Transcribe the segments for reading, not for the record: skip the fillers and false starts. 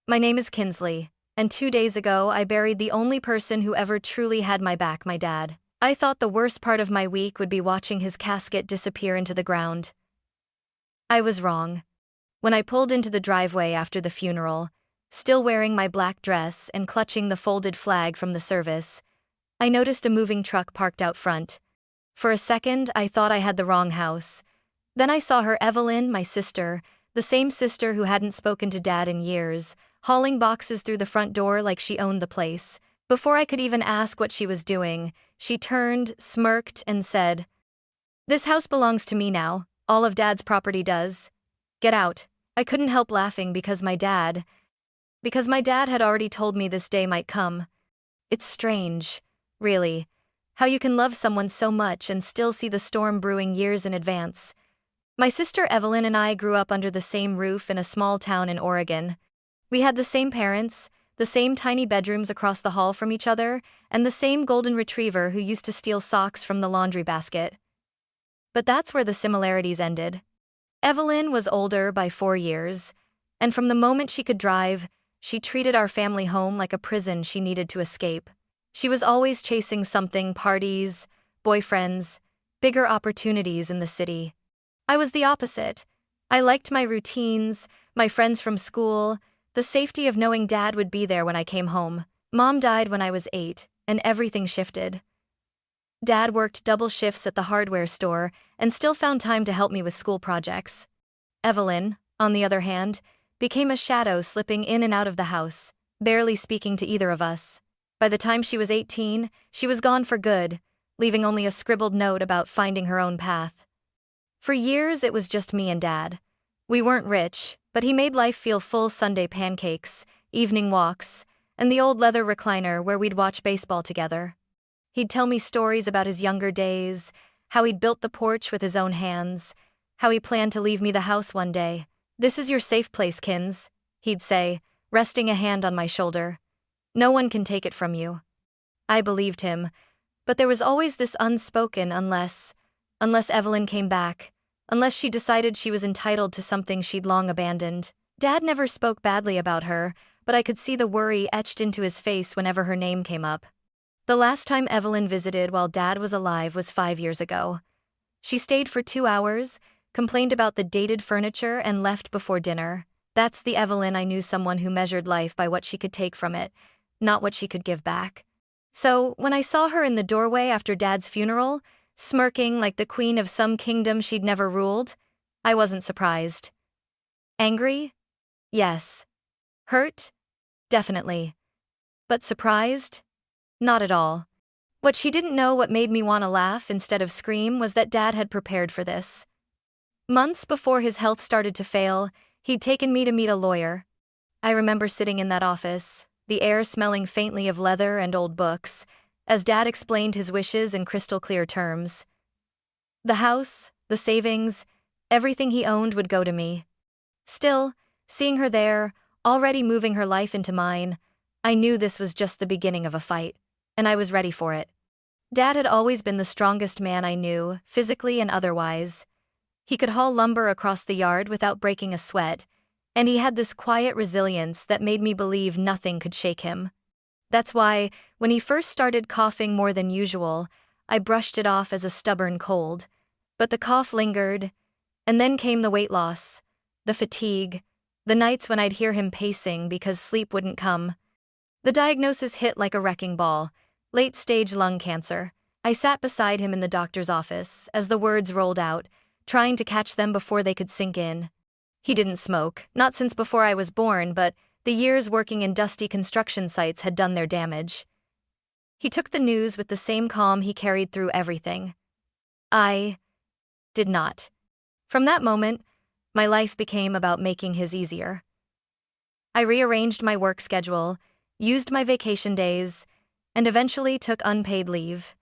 My name is Kinsley, and 2 days ago I buried the only person who ever truly had my back, my dad. I thought the worst part of my week would be watching his casket disappear into the ground. I was wrong. When I pulled into the driveway after the funeral, still wearing my black dress and clutching the folded flag from the service, I noticed a moving truck parked out front. For a second, I thought I had the wrong house. Then I saw her, Evelyn, my sister, the same sister who hadn't spoken to Dad in years, hauling boxes through the front door like she owned the place. Before I could even ask what she was doing, she turned, smirked, and said, "This house belongs to me now. All of Dad's property does. Get out." I couldn't help laughing because my dad had already told me this day might come. It's strange, really, how you can love someone so much and still see the storm brewing years in advance. My sister Evelyn and I grew up under the same roof in a small town in Oregon. We had the same parents, the same tiny bedrooms across the hall from each other, and the same golden retriever who used to steal socks from the laundry basket. But that's where the similarities ended. Evelyn was older by 4 years, and from the moment she could drive, she treated our family home like a prison she needed to escape. She was always chasing something: parties, boyfriends, bigger opportunities in the city. I was the opposite. I liked my routines, my friends from school, the safety of knowing Dad would be there when I came home. Mom died when I was 8, and everything shifted. Dad worked double shifts at the hardware store and still found time to help me with school projects. Evelyn, on the other hand, became a shadow, slipping in and out of the house, barely speaking to either of us. By the time she was 18, she was gone for good, leaving only a scribbled note about finding her own path. For years, it was just me and Dad. We weren't rich, but he made life feel full: Sunday pancakes, evening walks, and the old leather recliner where we'd watch baseball together. He'd tell me stories about his younger days, how he'd built the porch with his own hands, how he planned to leave me the house one day. "This is your safe place, Kins," he'd say, resting a hand on my shoulder. "No one can take it from you." I believed him, but there was always this unspoken unless Evelyn came back, unless she decided she was entitled to something she'd long abandoned. Dad never spoke badly about her, but I could see the worry etched into his face whenever her name came up. The last time Evelyn visited while Dad was alive was 5 years ago. She stayed for 2 hours, complained about the dated furniture, and left before dinner. That's the Evelyn I knew, someone who measured life by what she could take from it, not what she could give back. So, when I saw her in the doorway after Dad's funeral, smirking like the queen of some kingdom she'd never ruled, I wasn't surprised. Angry? Yes. Hurt? Definitely. But surprised? Not at all. What she didn't know, what made me want to laugh instead of scream, was that Dad had prepared for this. Months before his health started to fail, he'd taken me to meet a lawyer. I remember sitting in that office, the air smelling faintly of leather and old books, as Dad explained his wishes in crystal-clear terms. The house, the savings, everything he owned would go to me. Still, seeing her there, already moving her life into mine, I knew this was just the beginning of a fight, and I was ready for it. Dad had always been the strongest man I knew, physically and otherwise. He could haul lumber across the yard without breaking a sweat, and he had this quiet resilience that made me believe nothing could shake him. That's why, when he first started coughing more than usual, I brushed it off as a stubborn cold. But the cough lingered, and then came the weight loss, the fatigue, the nights when I'd hear him pacing because sleep wouldn't come. The diagnosis hit like a wrecking ball: late-stage lung cancer. I sat beside him in the doctor's office as the words rolled out, trying to catch them before they could sink in. He didn't smoke, not since before I was born, but the years working in dusty construction sites had done their damage. He took the news with the same calm he carried through everything. I did not. From that moment, my life became about making his easier. I rearranged my work schedule, used my vacation days, and eventually took unpaid leave.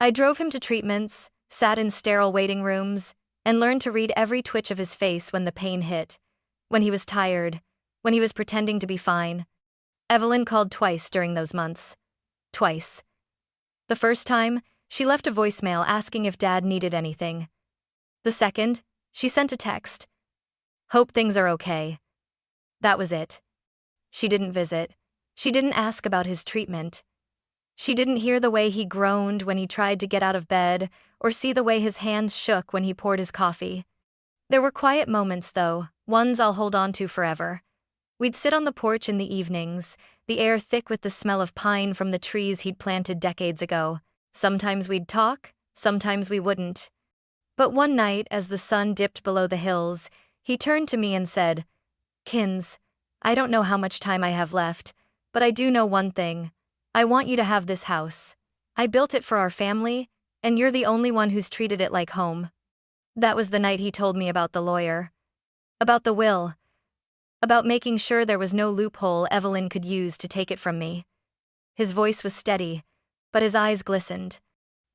I drove him to treatments, sat in sterile waiting rooms, and learned to read every twitch of his face when the pain hit, when he was tired, when he was pretending to be fine. Evelyn called twice during those months. Twice. The first time, she left a voicemail asking if Dad needed anything. The second, she sent a text. "Hope things are okay." That was it. She didn't visit. She didn't ask about his treatment. She didn't hear the way he groaned when he tried to get out of bed, or see the way his hands shook when he poured his coffee. There were quiet moments, though, ones I'll hold on to forever. We'd sit on the porch in the evenings, the air thick with the smell of pine from the trees he'd planted decades ago. Sometimes we'd talk, sometimes we wouldn't. But one night, as the sun dipped below the hills, he turned to me and said, "Kins, I don't know how much time I have left, but I do know one thing. I want you to have this house. I built it for our family, and you're the only one who's treated it like home." That was the night he told me about the lawyer. About the will. About making sure there was no loophole Evelyn could use to take it from me. His voice was steady, but his eyes glistened.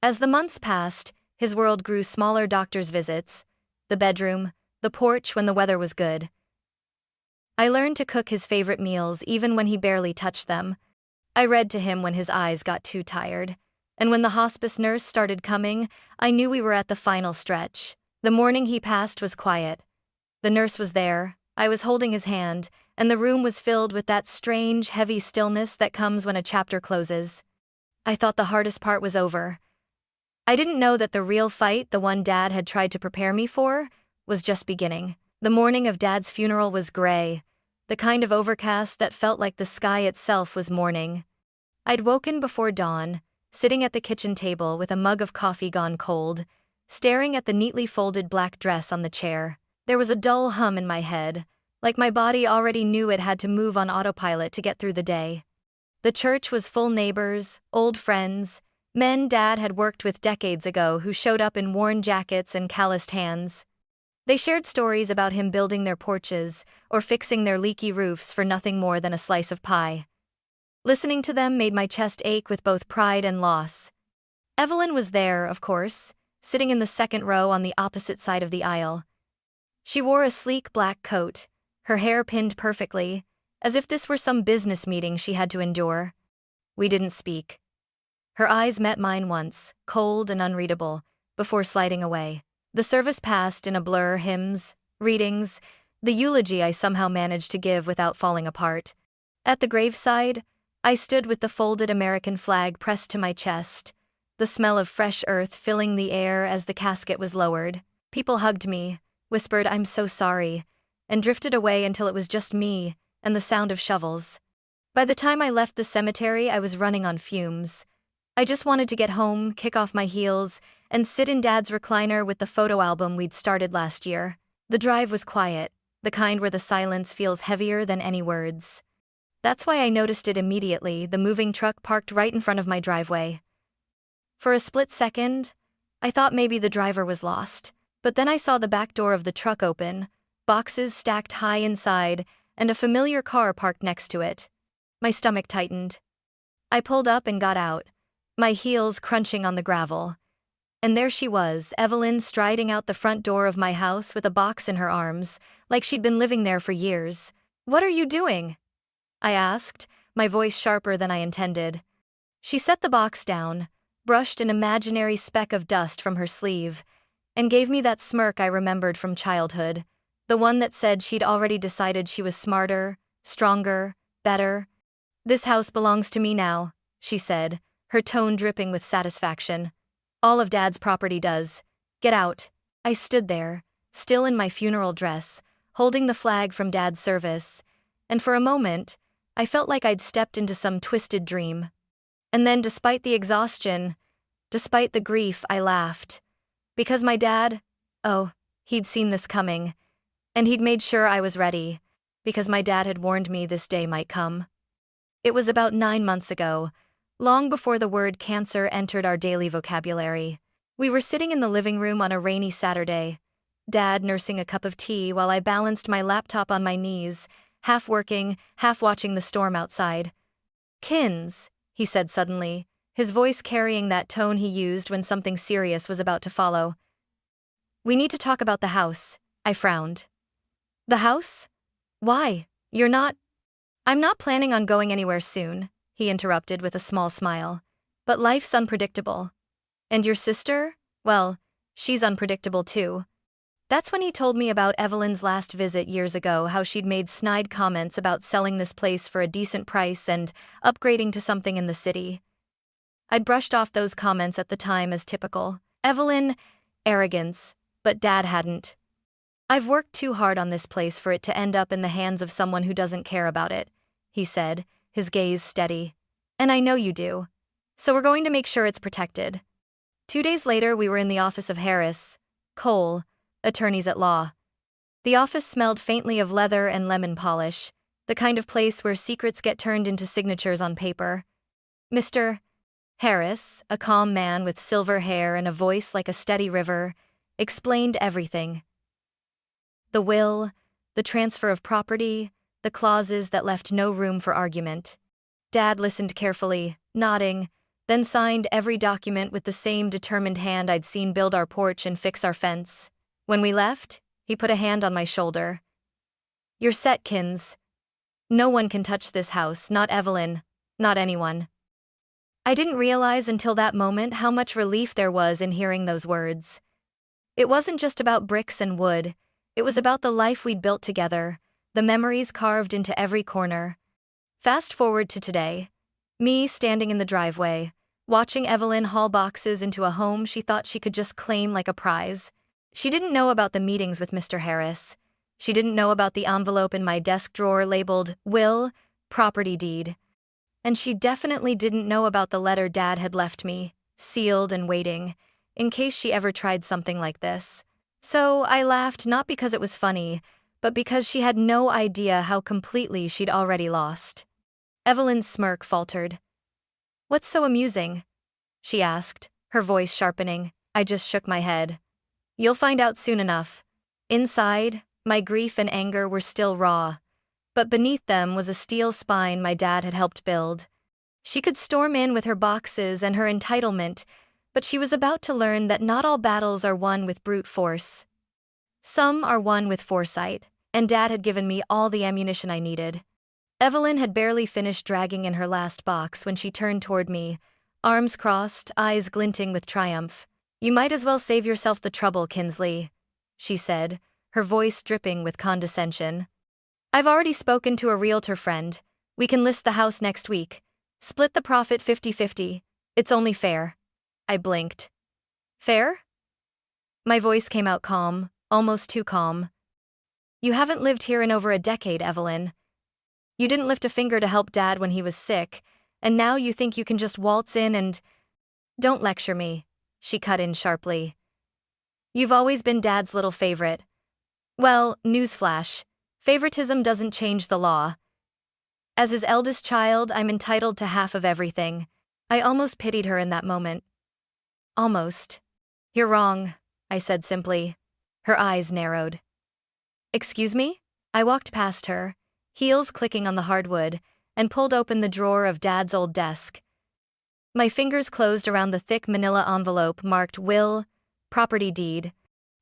As the months passed, his world grew smaller. Doctor's visits, the bedroom, the porch when the weather was good. I learned to cook his favorite meals even when he barely touched them. I read to him when his eyes got too tired. And when the hospice nurse started coming, I knew we were at the final stretch. The morning he passed was quiet. The nurse was there, I was holding his hand, and the room was filled with that strange, heavy stillness that comes when a chapter closes. I thought the hardest part was over. I didn't know that the real fight, the one Dad had tried to prepare me for, was just beginning. The morning of Dad's funeral was gray, the kind of overcast that felt like the sky itself was mourning. I'd woken before dawn, sitting at the kitchen table with a mug of coffee gone cold, staring at the neatly folded black dress on the chair. There was a dull hum in my head, like my body already knew it had to move on autopilot to get through the day. The church was full neighbors, old friends, men Dad had worked with decades ago who showed up in worn jackets and calloused hands. They shared stories about him building their porches or fixing their leaky roofs for nothing more than a slice of pie. Listening to them made my chest ache with both pride and loss. Evelyn was there, of course, sitting in the second row on the opposite side of the aisle. She wore a sleek black coat, her hair pinned perfectly, as if this were some business meeting she had to endure. We didn't speak. Her eyes met mine once, cold and unreadable, before sliding away. The service passed in a blur, hymns, readings, the eulogy I somehow managed to give without falling apart. At the graveside, I stood with the folded American flag pressed to my chest, the smell of fresh earth filling the air as the casket was lowered. People hugged me, whispered "I'm so sorry," and drifted away until it was just me and the sound of shovels. By the time I left the cemetery, I was running on fumes. I just wanted to get home, kick off my heels, and sit in Dad's recliner with the photo album we'd started last year. The drive was quiet, the kind where the silence feels heavier than any words. That's why I noticed it immediately, the moving truck parked right in front of my driveway. For a split second, I thought maybe the driver was lost. But then I saw the back door of the truck open, boxes stacked high inside, and a familiar car parked next to it. My stomach tightened. I pulled up and got out, my heels crunching on the gravel. And there she was, Evelyn, striding out the front door of my house with a box in her arms, like she'd been living there for years. "What are you doing?" I asked, my voice sharper than I intended. She set the box down, brushed an imaginary speck of dust from her sleeve, and gave me that smirk I remembered from childhood, the one that said she'd already decided she was smarter, stronger, better. "This house belongs to me now," she said, her tone dripping with satisfaction. "All of Dad's property does. Get out." I stood there, still in my funeral dress, holding the flag from Dad's service, and for a moment, I felt like I'd stepped into some twisted dream. And then, despite the exhaustion, despite the grief, I laughed. Because my dad, he'd seen this coming, and he'd made sure I was ready, because my dad had warned me this day might come. It was about 9 months ago, long before the word cancer entered our daily vocabulary. We were sitting in the living room on a rainy Saturday, Dad nursing a cup of tea while I balanced my laptop on my knees, half working, half watching the storm outside. "Kins," he said suddenly, his voice carrying that tone he used when something serious was about to follow. "We need to talk about the house," I frowned. "The house? Why? You're not—" "I'm not planning on going anywhere soon," he interrupted with a small smile. "But life's unpredictable. And your sister? Well, she's unpredictable too." That's when he told me about Evelyn's last visit years ago, how she'd made snide comments about selling this place for a decent price and upgrading to something in the city. I'd brushed off those comments at the time as typical Evelyn arrogance, but Dad hadn't. "I've worked too hard on this place for it to end up in the hands of someone who doesn't care about it," he said, his gaze steady. "And I know you do. So we're going to make sure it's protected." 2 days later, we were in the office of Harris, Cole, attorneys at law. The office smelled faintly of leather and lemon polish, the kind of place where secrets get turned into signatures on paper. Mr. Harris, a calm man with silver hair and a voice like a steady river, explained everything. The will, the transfer of property, the clauses that left no room for argument. Dad listened carefully, nodding, then signed every document with the same determined hand I'd seen build our porch and fix our fence. When we left, he put a hand on my shoulder. "You're set, Kins. No one can touch this house, not Evelyn, not anyone." I didn't realize until that moment how much relief there was in hearing those words. It wasn't just about bricks and wood, it was about the life we'd built together, the memories carved into every corner. Fast forward to today. Me standing in the driveway, watching Evelyn haul boxes into a home she thought she could just claim like a prize. She didn't know about the meetings with Mr. Harris. She didn't know about the envelope in my desk drawer labeled will, property deed. And she definitely didn't know about the letter Dad had left me, sealed and waiting, in case she ever tried something like this. So I laughed not because it was funny, but because she had no idea how completely she'd already lost. Evelyn's smirk faltered. "What's so amusing?" she asked, her voice sharpening. I just shook my head. "You'll find out soon enough." Inside, my grief and anger were still raw, but beneath them was a steel spine my dad had helped build. She could storm in with her boxes and her entitlement, but she was about to learn that not all battles are won with brute force. Some are won with foresight, and Dad had given me all the ammunition I needed. Evelyn had barely finished dragging in her last box when she turned toward me, arms crossed, eyes glinting with triumph. "You might as well save yourself the trouble, Kinsley," she said, her voice dripping with condescension. "I've already spoken to a realtor friend. We can list the house next week. Split the profit 50-50. It's only fair." I blinked. "Fair?" My voice came out calm, almost too calm. "You haven't lived here in over a decade, Evelyn. You didn't lift a finger to help Dad when he was sick, and now you think you can just waltz in and—" "Don't lecture me," she cut in sharply. "You've always been Dad's little favorite. Well, newsflash, favoritism doesn't change the law. As his eldest child, I'm entitled to half of everything." I almost pitied her in that moment. "Almost." "You're wrong," I said simply. Her eyes narrowed. "Excuse me?" I walked past her, heels clicking on the hardwood, and pulled open the drawer of Dad's old desk. My fingers closed around the thick manila envelope marked will, property deed.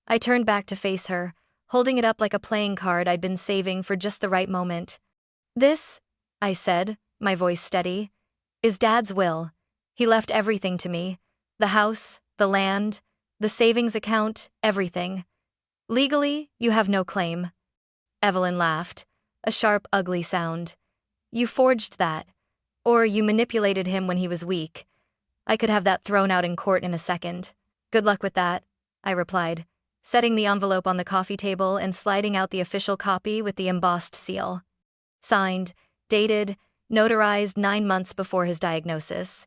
I turned back to face her, holding it up like a playing card I'd been saving for just the right moment. "This," I said, my voice steady, "is Dad's will. He left everything to me. The house, the land, the savings account, everything. Legally, you have no claim." Evelyn laughed, a sharp, ugly sound. "You forged that. Or you manipulated him when he was weak. I could have that thrown out in court in a second." "Good luck with that," I replied, setting the envelope on the coffee table and sliding out the official copy with the embossed seal. Signed, dated, notarized 9 months before his diagnosis.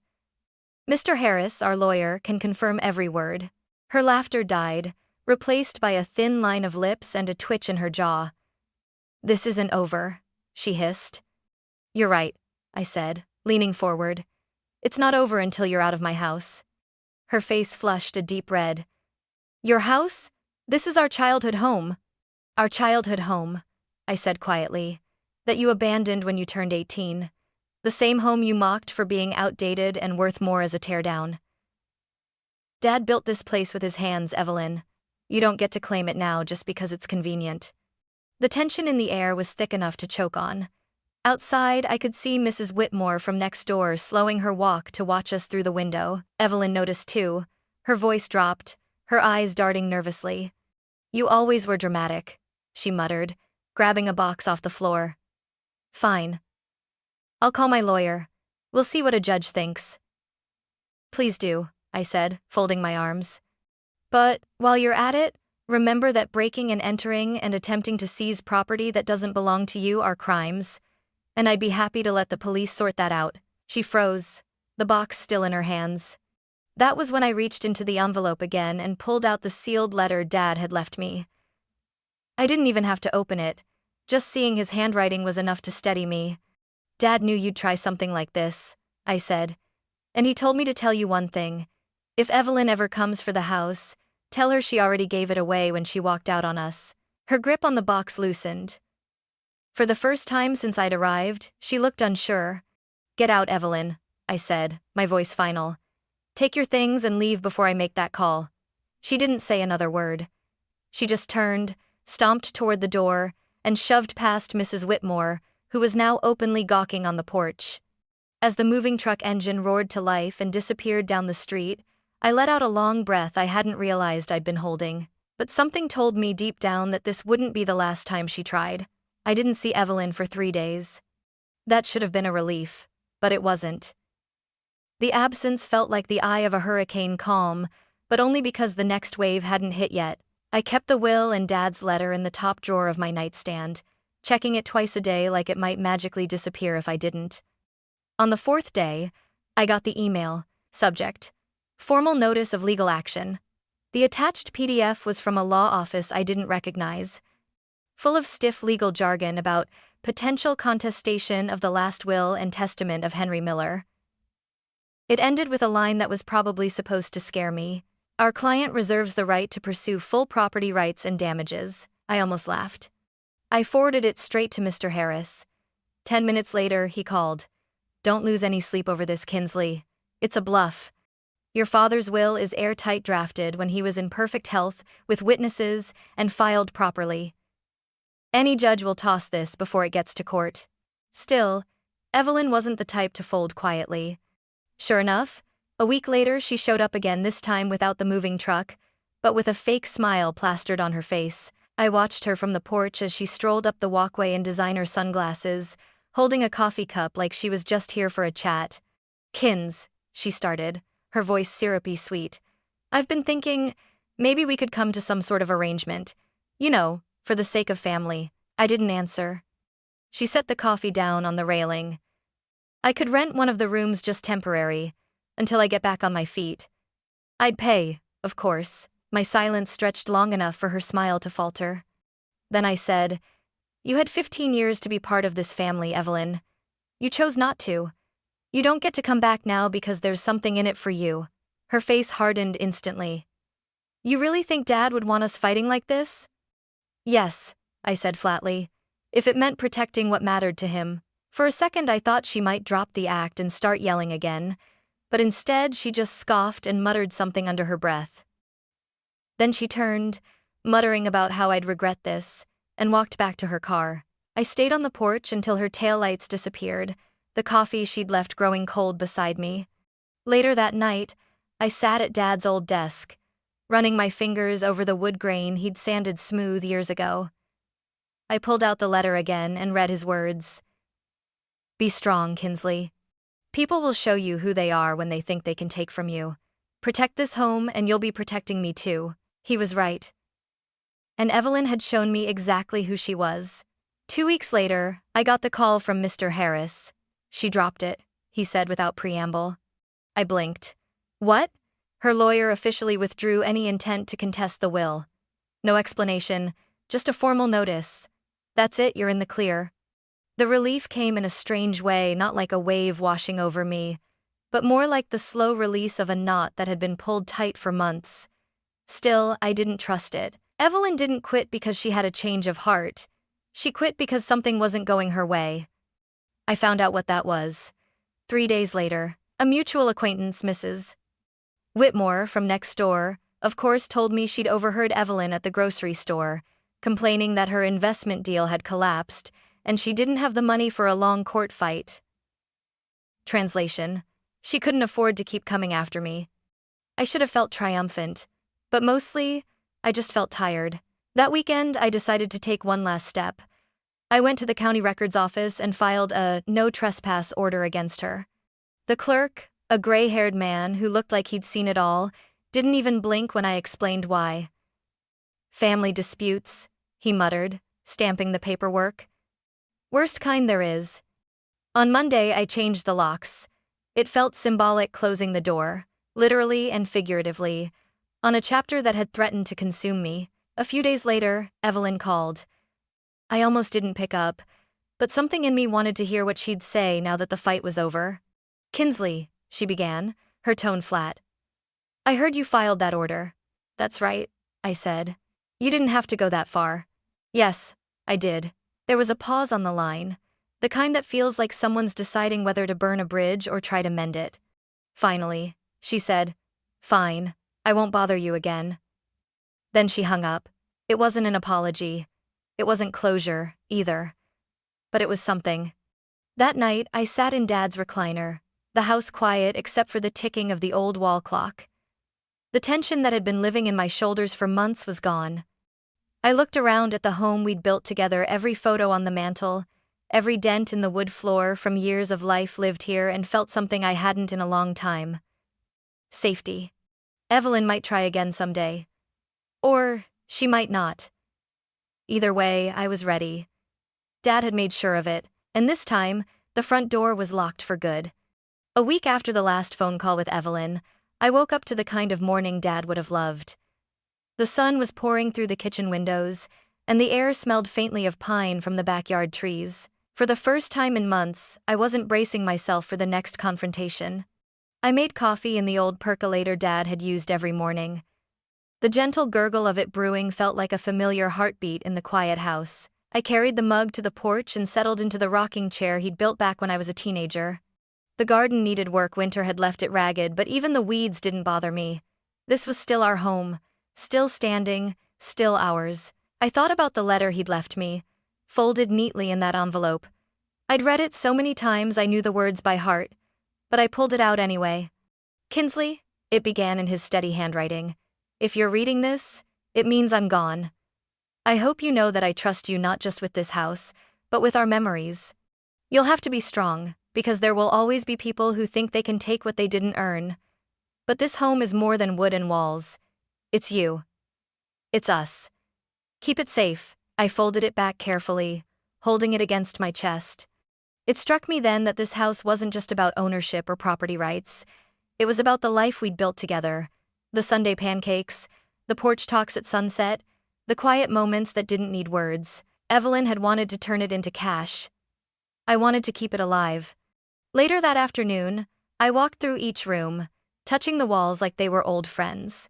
"Mr. Harris, our lawyer, can confirm every word." Her laughter died, replaced by a thin line of lips and a twitch in her jaw. "This isn't over," she hissed. "You're right," I said, leaning forward. "It's not over until you're out of my house." Her face flushed a deep red. "Your house? This is our childhood home." "Our childhood home," I said quietly, "that you abandoned when you turned 18. The same home you mocked for being outdated and worth more as a teardown. Dad built this place with his hands, Evelyn. You don't get to claim it now just because it's convenient." The tension in the air was thick enough to choke on. Outside, I could see Mrs. Whitmore from next door slowing her walk to watch us through the window. Evelyn noticed too. Her voice dropped, her eyes darting nervously. You always were dramatic, she muttered, grabbing a box off the floor. Fine. I'll call my lawyer. We'll see what a judge thinks. Please do, I said, folding my arms. But, while you're at it, remember that breaking and entering and attempting to seize property that doesn't belong to you are crimes. And I'd be happy to let the police sort that out. She froze, the box still in her hands. That was when I reached into the envelope again and pulled out the sealed letter Dad had left me. I didn't even have to open it. Just seeing his handwriting was enough to steady me. Dad knew you'd try something like this, I said. And he told me to tell you one thing. If Evelyn ever comes for the house, tell her she already gave it away when she walked out on us. Her grip on the box loosened. For the first time since I'd arrived, she looked unsure. Get out, Evelyn, I said, my voice final. Take your things and leave before I make that call. She didn't say another word. She just turned, stomped toward the door, and shoved past Mrs. Whitmore, who was now openly gawking on the porch. As the moving truck engine roared to life and disappeared down the street, I let out a long breath I hadn't realized I'd been holding. But something told me deep down that this wouldn't be the last time she tried. I didn't see Evelyn for 3 days. That should have been a relief, but it wasn't. The absence felt like the eye of a hurricane calm, but only because the next wave hadn't hit yet. I kept the will and Dad's letter in the top drawer of my nightstand, checking it twice a day like it might magically disappear if I didn't. On the 4th day, I got the email. Subject: Formal notice of legal action. The attached PDF was from a law office I didn't recognize, full of stiff legal jargon about potential contestation of the last will and testament of Henry Miller. It ended with a line that was probably supposed to scare me. Our client reserves the right to pursue full property rights and damages. I almost laughed. I forwarded it straight to Mr. Harris. 10 minutes later, he called. Don't lose any sleep over this, Kinsley. It's a bluff. Your father's will is airtight drafted when he was in perfect health, with witnesses, and filed properly. Any judge will toss this before it gets to court. Still, Evelyn wasn't the type to fold quietly. Sure enough, a week later she showed up again, this time without the moving truck, but with a fake smile plastered on her face. I watched her from the porch as she strolled up the walkway in designer sunglasses, holding a coffee cup like she was just here for a chat. Kins, she started, her voice syrupy sweet. I've been thinking, maybe we could come to some sort of arrangement. You know, for the sake of family. I didn't answer. She set the coffee down on the railing. I could rent one of the rooms just temporary, until I get back on my feet. I'd pay, of course. My silence stretched long enough for her smile to falter. Then I said, You had 15 years to be part of this family, Evelyn. You chose not to. You don't get to come back now because there's something in it for you. Her face hardened instantly. You really think Dad would want us fighting like this? Yes, I said flatly, if it meant protecting what mattered to him. For a second I thought she might drop the act and start yelling again, but instead she just scoffed and muttered something under her breath. Then she turned, muttering about how I'd regret this, and walked back to her car. I stayed on the porch until her taillights disappeared, the coffee she'd left growing cold beside me. Later that night, I sat at Dad's old desk, running my fingers over the wood grain he'd sanded smooth years ago. I pulled out the letter again and read his words. Be strong, Kinsley. People will show you who they are when they think they can take from you. Protect this home and you'll be protecting me too. He was right. And Evelyn had shown me exactly who she was. 2 weeks later, I got the call from Mr. Harris. She dropped it, he said without preamble. I blinked. What? Her lawyer officially withdrew any intent to contest the will. No explanation, just a formal notice. That's it, you're in the clear. The relief came in a strange way, not like a wave washing over me, but more like the slow release of a knot that had been pulled tight for months. Still, I didn't trust it. Evelyn didn't quit because she had a change of heart. She quit because something wasn't going her way. I found out what that was. 3 days later, a mutual acquaintance, Mrs. Whitmore, from next door, of course told me she'd overheard Evelyn at the grocery store, complaining that her investment deal had collapsed, and she didn't have the money for a long court fight. Translation: she couldn't afford to keep coming after me. I should have felt triumphant, but mostly, I just felt tired. That weekend, I decided to take one last step. I went to the county records office and filed a no trespass order against her. The clerk, a gray-haired man who looked like he'd seen it all, didn't even blink when I explained why. Family disputes, he muttered, stamping the paperwork. Worst kind there is. On Monday, I changed the locks. It felt symbolic closing the door, literally and figuratively, on a chapter that had threatened to consume me. A few days later, Evelyn called. I almost didn't pick up, but something in me wanted to hear what she'd say now that the fight was over. Kinsley, she began, her tone flat. I heard you filed that order. That's right, I said. You didn't have to go that far. Yes, I did. There was a pause on the line, the kind that feels like someone's deciding whether to burn a bridge or try to mend it. Finally, she said, Fine, I won't bother you again. Then she hung up. It wasn't an apology. It wasn't closure, either. But it was something. That night, I sat in Dad's recliner, the house quiet except for the ticking of the old wall clock. The tension that had been living in my shoulders for months was gone. I looked around at the home we'd built together, every photo on the mantel, every dent in the wood floor from years of life lived here, and felt something I hadn't in a long time. Safety. Evelyn might try again someday. Or she might not. Either way, I was ready. Dad had made sure of it, and this time, the front door was locked for good. A week after the last phone call with Evelyn, I woke up to the kind of morning Dad would have loved. The sun was pouring through the kitchen windows, and the air smelled faintly of pine from the backyard trees. For the first time in months, I wasn't bracing myself for the next confrontation. I made coffee in the old percolator Dad had used every morning. The gentle gurgle of it brewing felt like a familiar heartbeat in the quiet house. I carried the mug to the porch and settled into the rocking chair he'd built back when I was a teenager. The garden needed work, winter had left it ragged, but even the weeds didn't bother me. This was still our home, still standing, still ours. I thought about the letter he'd left me, folded neatly in that envelope. I'd read it so many times I knew the words by heart, but I pulled it out anyway. Kinsley, it began in his steady handwriting. If you're reading this, it means I'm gone. I hope you know that I trust you not just with this house, but with our memories. You'll have to be strong, because there will always be people who think they can take what they didn't earn. But this home is more than wood and walls. It's you. It's us. Keep it safe. I folded it back carefully, holding it against my chest. It struck me then that this house wasn't just about ownership or property rights. It was about the life we'd built together. The Sunday pancakes, the porch talks at sunset, the quiet moments that didn't need words. Evelyn had wanted to turn it into cash. I wanted to keep it alive. Later that afternoon, I walked through each room, touching the walls like they were old friends.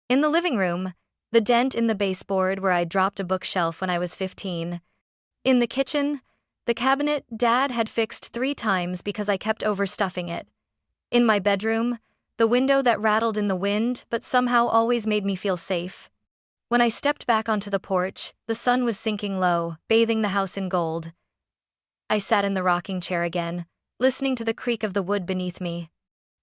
In the living room, the dent in the baseboard where I dropped a bookshelf when I was 15. In the kitchen, the cabinet Dad had fixed 3 times because I kept overstuffing it. In my bedroom, the window that rattled in the wind but somehow always made me feel safe. When I stepped back onto the porch, the sun was sinking low, bathing the house in gold. I sat in the rocking chair again, listening to the creak of the wood beneath me.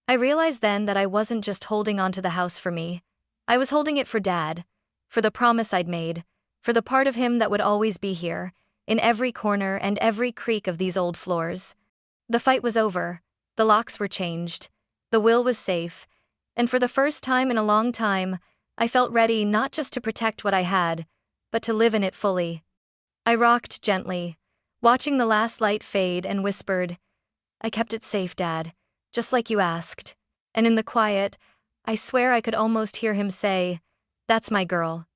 I realized then that I wasn't just holding onto the house for me. I was holding it for Dad, for the promise I'd made, for the part of him that would always be here, in every corner and every creak of these old floors. The fight was over, the locks were changed, the will was safe, and for the first time in a long time, I felt ready not just to protect what I had, but to live in it fully. I rocked gently, watching the last light fade, and whispered, I kept it safe, Dad, just like you asked. And in the quiet, I swear I could almost hear him say, That's my girl.